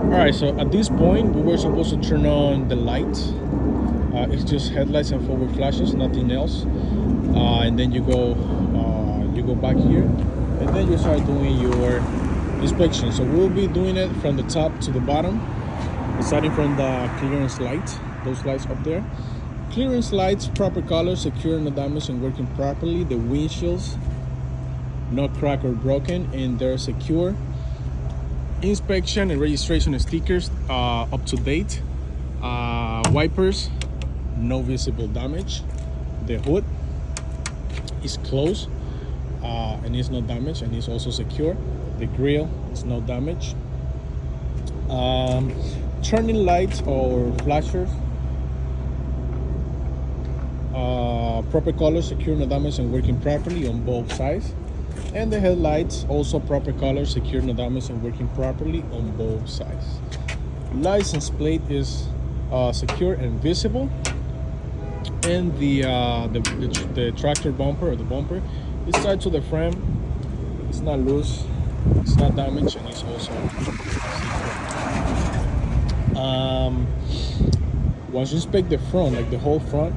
All right, so at this point, we were supposed to turn on the lights. It's just headlights and forward flashes, nothing else. And then you go back here, and then you start doing your inspection. So we'll be doing it from the top to the bottom, starting from the clearance light, those lights up there. Clearance lights, proper color, secure, no damage, and working properly. The windshields, not cracked or broken, and they're secure. Inspection and registration stickers up to date. Wipers, no visible damage. The hood is closed and is not damaged, and is also secure. The grill is no damage. Turning lights or flashers, proper color, secure, no damage, and working properly on both sides. And the headlights, also proper color, secure, no damage, and working properly on both sides. License plate is secure and visible. And the tractor bumper, or the bumper, is tied to the frame. It's not loose, it's not damaged, and it's also secure. Once you inspect the front, like the whole front,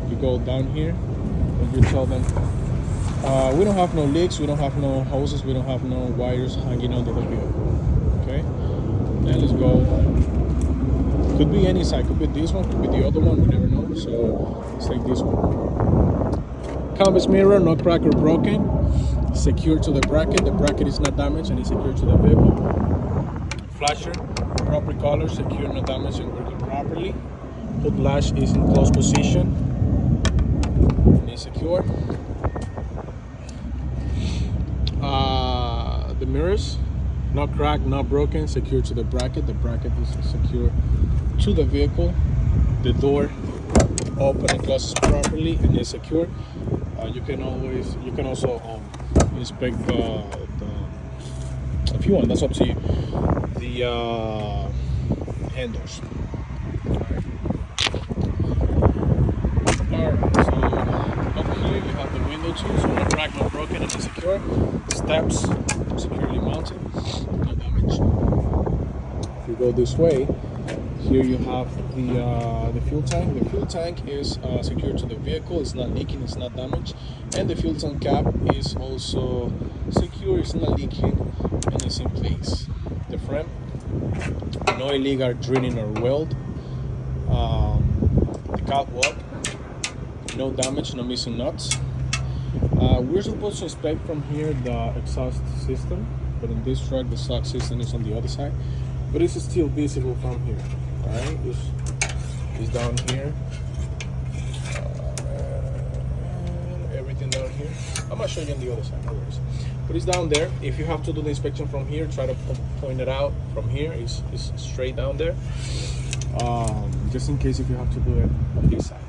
you go down here and you tell them, we don't have no leaks, we don't have no hoses, we don't have no wires hanging under the vehicle. Okay, now let's go. Could be any side, could be this one, could be the other one, we never know. So let's take this one. Canvas mirror, not cracked or broken, secure to the bracket. The bracket is not damaged and is secure to the vehicle. Flasher, proper color, secure, no damage, and working properly. Hood latch is in closed position and is secure. The mirrors, not cracked, not broken, secure to the bracket. The bracket is secure to the vehicle. The door open and closes properly and is secure. You can also inspect if you want. That's up to you. The handles. Alright, so up here you have the window too, so not cracked, not broken, and it's secure. Steps securely mounted, no damage. If you go this way, here you have the fuel tank. The fuel tank is secure to the vehicle. It's not leaking, it's not damaged, and the fuel tank cap is also secure. It's not leaking and it's in place. The frame, no illegal drilling or weld. The catwalk, no damage, no missing nuts. We're supposed to inspect from here the exhaust system, but in this truck the exhaust system is on the other side, but it's still visible from here. Alright, it's down here. Everything down here. I'm gonna show you on the other side, no worries. But it's down there. If you have to do the inspection from here, try to point it out from here. It's straight down there. Just in case if you have to do it on this side.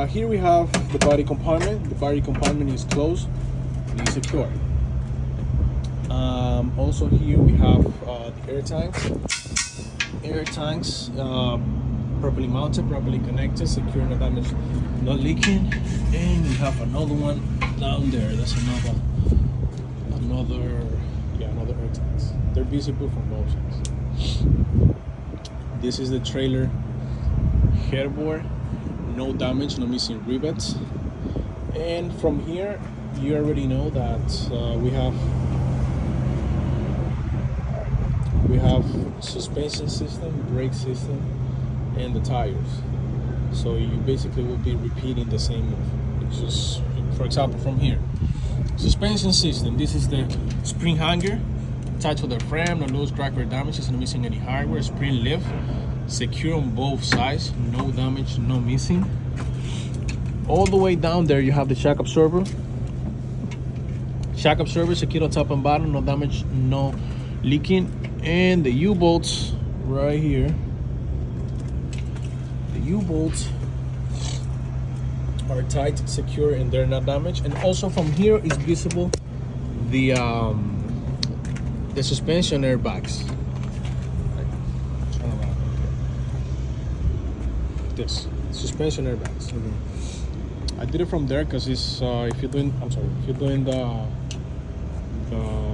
Here we have the body compartment. The body compartment is closed and is secure. Also here we have the air tanks. Air tanks properly mounted, properly connected, secure, no damage, not leaking. And we have another one down there. That's another air tanks. They're visible from both sides. This is the trailer headboard. No damage, no missing rivets. And from here, you already know that we have suspension system, brake system, and the tires. So you basically will be repeating the same move. It's just, for example, from here, suspension system. This is the spring hanger attached to the frame, no loose, crack, or damage. It's not missing any hardware. Spring lift, secure on both sides, no damage, no missing. All the way down there, you have the shock absorber. Shock absorber secure on top and bottom, no damage, no leaking. And the U-bolts right here. The U-bolts are tight, secure, and they're not damaged. And also from here is visible the suspension airbags. This suspension airbags. I did it from there because it's if you're doing the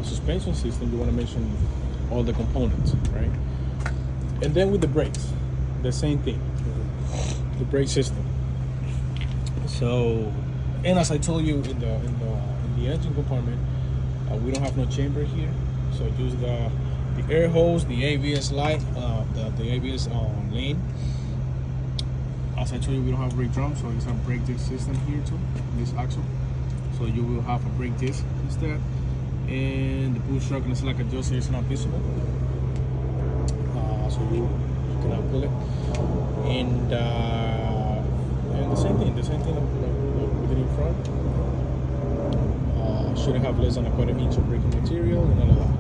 suspension system, you want to make all the components, right? And then with the brakes, the same thing, the brake system. So, and as I told you in the engine compartment, we don't have no chamber here, so use the air hose, the ABS light, the ABS lane. As I told you, we don't have brake drum, so it's a brake disc system here too, this axle. So you will have a brake disc instead, and the push stroke and slack adjuster is not visible, so you cannot pull it. And the same thing with it in front. Shouldn't have less than a quarter inch of braking material and all of that.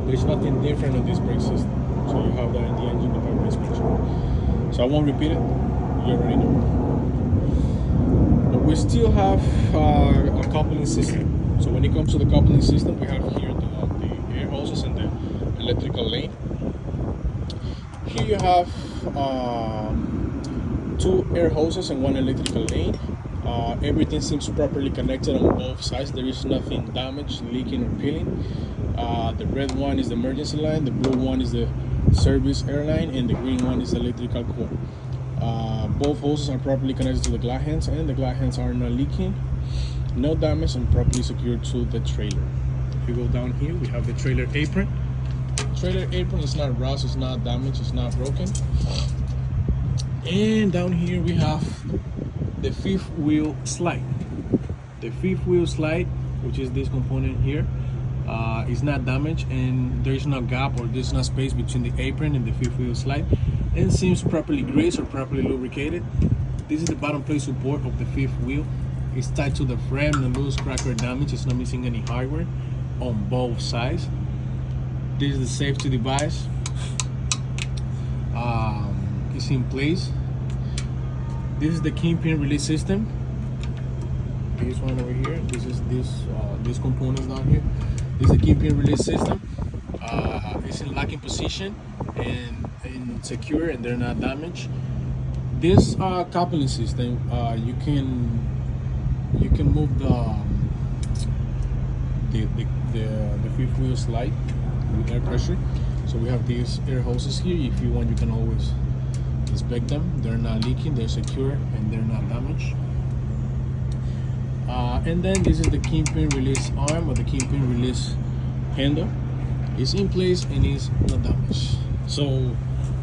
There's nothing different on this brake system, so you have that in the engine compartment inspection. So I won't repeat it, you already know. But we still have a coupling system. So when it comes to the coupling system, we have here the air hoses and the electrical lane. Here you have 2 air hoses and 1 electrical lane. Everything seems properly connected on both sides. There is nothing damaged, leaking, or peeling. The red one is the emergency line, the blue one is the service air line, and the green one is the electrical cord. Both hoses are properly connected to the glad hands, and the glad hands are not leaking, no damage, and properly secured to the trailer. If you go down here, we have the trailer apron. Trailer apron is not rust, it's not damaged, it's not broken. And down here we have the 5th wheel slide. The 5th wheel slide, which is this component here, is not damaged, and there is no gap or there's no space between the apron and the 5th wheel slide, and seems properly greased or properly lubricated. This is the bottom plate support of the 5th wheel. It's tied to the frame, no loose, crack, or damage. It's not missing any hardware on both sides. This is the safety device. It's in place. This is the kingpin release system. This one over here. This is these components down here. This is the kingpin release system. It's in locking position and secure, and they're not damaged. This coupling system, you can move the 5th wheel slide with air pressure. So we have these air hoses here. If you want, you can always inspect them. They're not leaking, they're secure, and they're not damaged. And then this is the kingpin release arm, or the kingpin release handle. It's in place and is not damaged. So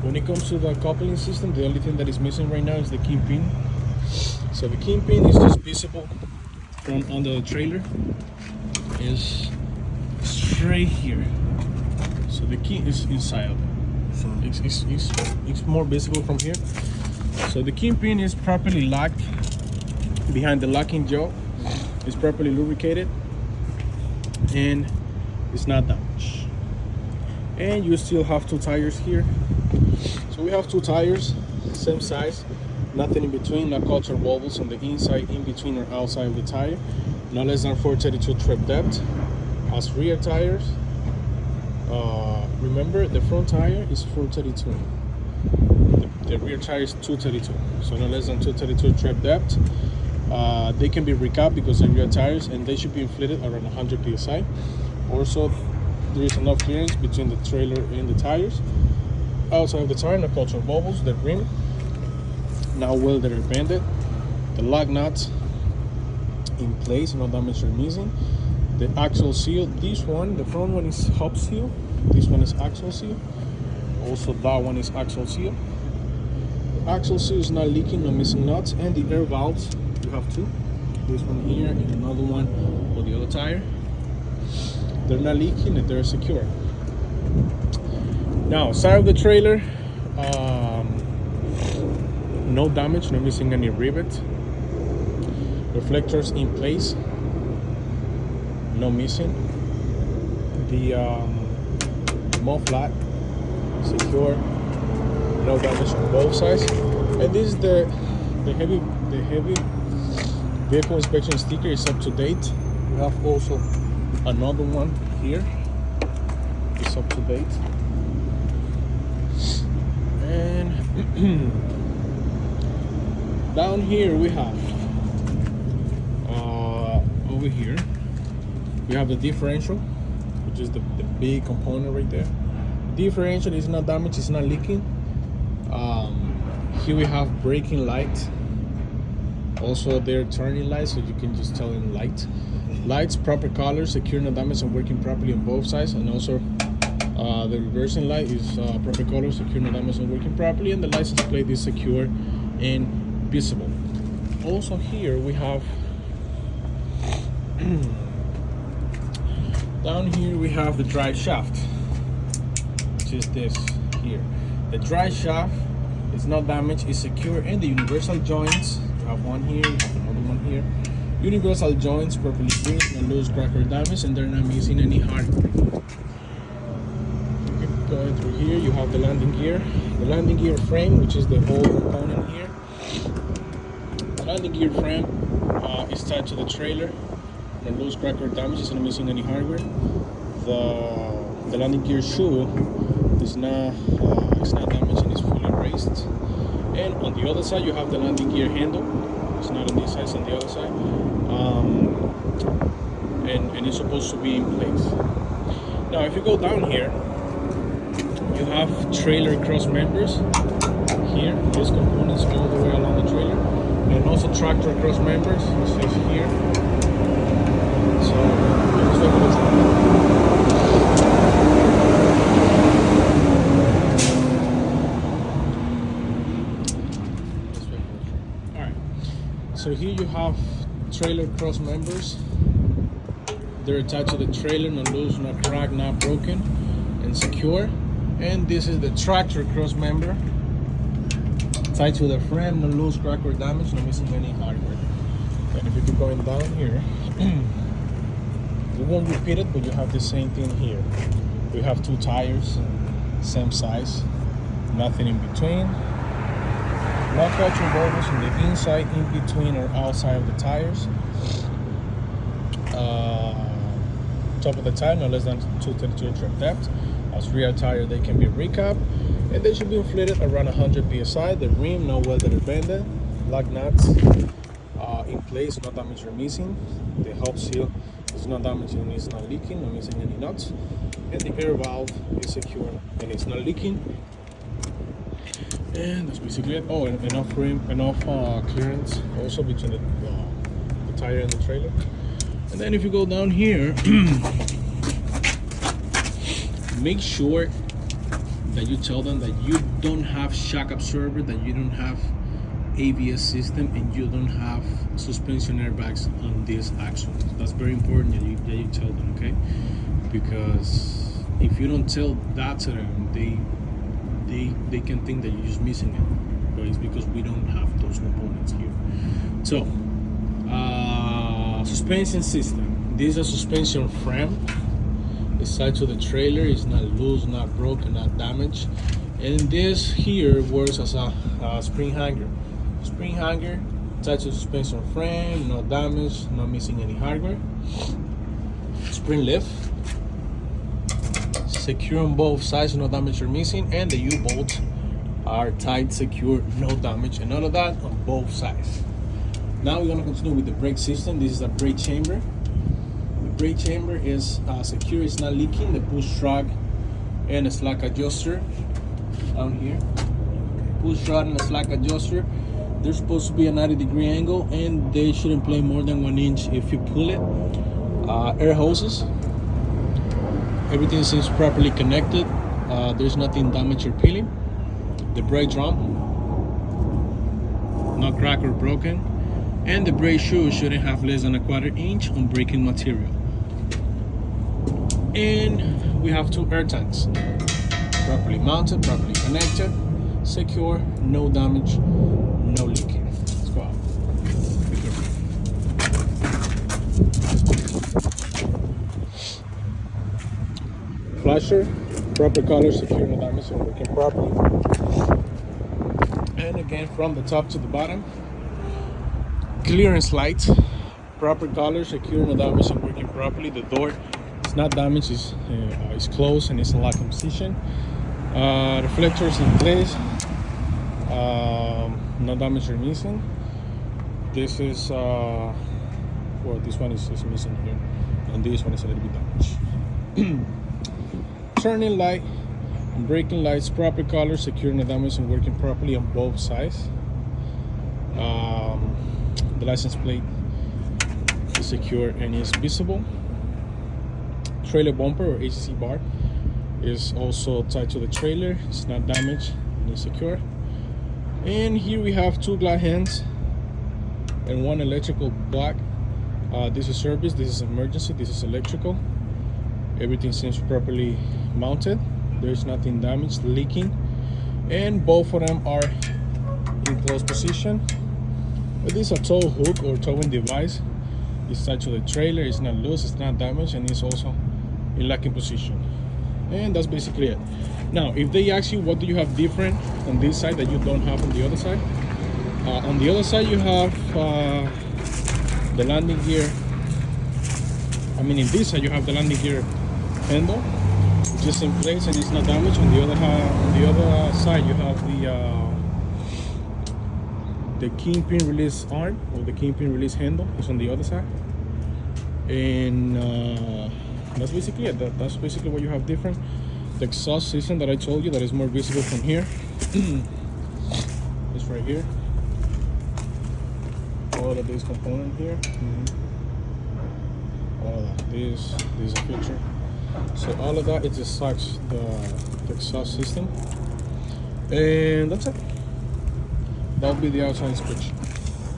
when it comes to the coupling system, the only thing that is missing right now is the kingpin. So the kingpin is just visible from under the trailer. Is straight here. So the key is inside of it. So it's more visible from here. So the kingpin is properly locked behind the locking jaw. It's properly lubricated and it's not damaged. And you still have 2 tires here. So we have 2 tires, same size, nothing in between, no cuts or wobbles on the inside, in between, or outside of the tire. No less than 432 tread depth. As rear tires, remember the front tire is 432. The rear tire is 232. So no less than 232 tread depth. They can be recapped because they're rear tires, and they should be inflated around 100 psi. Also, there is enough clearance between the trailer and the tires. Outside of the tire, no cuts or bubbles. The rim now welded or banded. The lug nuts in place, no damage or missing. The axle seal, this one, the front one is hub seal, this one is axle seal. Also that one is axle seal. The axle seal is not leaking, no missing nuts, and the air valves, you have 2. This one here and another one for the other tire. They're not leaking and they're secure. Now, side of the trailer, no damage, no missing any rivet. Reflectors in place, no missing. The mud flat, secure, no damage on both sides. And this is the heavy vehicle inspection sticker is up to date. We have also another one here. It's up to date. And down here we have over here we have the differential, which is the big component right there. Differential is not damaged, it's not leaking. Here we have braking light. Also they're turning lights, so you can just tell in light. Lights, proper color, secure, no damage, and working properly on both sides. And also the reversing light is proper color, secure, no damage, and working properly. And the license plate is secure and visible. Also here we have down here we have the drive shaft, which is this here. The drive shaft is not damaged, it's secure, and the universal joints, you have one here, you have another one here. Universal joints properly greased, no loose, crack, or damage, and they're not missing any hardware. Going through here, you have the landing gear. The landing gear frame, which is the whole component here. The landing gear frame is tied to the trailer. No loose, crack, or damage, it's not missing any hardware. The landing gear shoe is not damaged and it's fully raised. And on the other side, you have the landing gear handle. It's not on this side, it's on the other side. And it's supposed to be in place. Now, if you go down here, you have trailer cross members here. These components all the way along the trailer, and also tractor cross members. This is here. So let's look at this. All right. So here you have trailer cross members. They're attached to the trailer, not loose, not cracked, not broken, and secure. And this is the tractor cross member, tied to the frame, no loose, crack, or damage, no missing any hardware. And if you keep going down here, we won't repeat it, but you have the same thing here. We have two tires, same size, nothing in between. Lockout revolvers on the inside, in between, or outside of the tires. Top of the tire, no less than 232 inch of depth. As rear tire, they can be recap, and they should be inflated around 100 psi. The rim, no welded or bended. Lock nuts in place, no damage or missing. The hub seal is not damaged and it's not leaking, not missing any nuts. And the air valve is secure and it's not leaking. And that's basically it. Oh, and enough clearance also between the tire and the trailer. And then if you go down here, make sure that you tell them that you don't have shock absorber, that you don't have ABS system, and you don't have suspension airbags on this axle. That's very important that you tell them, okay? Because if you don't tell that to them, they can think that you're just missing it, but it's because we don't have those components here. So suspension system, this is a suspension frame. It's tied to the trailer, it's not loose, not broken, not damaged. And this here works as a spring hanger. Spring hanger tied to the suspension frame, no damage, not missing any hardware. Spring lift, secure on both sides, no damage or missing. And the U-bolts are tight, secure, no damage, and all of that on both sides. Now we're gonna continue with the brake system. This is a brake chamber. The brake chamber is secure, it's not leaking. The push rod and a slack adjuster down here. Push rod and a slack adjuster. They're supposed to be a 90-degree angle, and they shouldn't play more than 1 inch if you pull it. Air hoses. Everything seems properly connected. There's nothing damaged or peeling. The brake drum, not cracked or broken. And the brake shoe shouldn't have less than 1/4 inch on braking material. And we have 2 air tanks, properly mounted, properly connected, secure, no damage, no leaking. Let's go out. Flasher, proper color, secure, no damage, and working properly. And again, from the top to the bottom, clearance light, proper color, secure, no damage, and working properly. The door is not damaged, it's closed and it's in locking position. Reflectors in place, no damage or missing. This is well, this one is missing here, and this one is a little bit damaged. Turning light and braking lights, proper color, secure no damage and working properly on both sides. The license plate is secure and is visible. Trailer bumper or ACC bar is also tied to the trailer. It's not damaged and is secure. And here we have 2 glad hands and 1 electrical block. This is service, this is emergency, this is electrical. Everything seems properly mounted. There's nothing damaged, leaking, and both of them are in closed position. But this is a tow hook or towing device. It's tied to the trailer, it's not loose, it's not damaged, and it's also in locking position. And that's basically it. Now, if they ask you what do you have different on this side that you don't have on the other side, on the other side you have the landing gear. I mean, in this side you have the landing gear handle, which is in place and it's not damaged. On the other side you have the kingpin release arm, or the kingpin release handle is on the other side. And that's basically it. That's basically what you have different. The exhaust system that I told you that is more visible from here is right here. All of these components here. All of that. This is a picture. So all of that, it just sucks the exhaust system. And that's it. That'll be the outside inspection.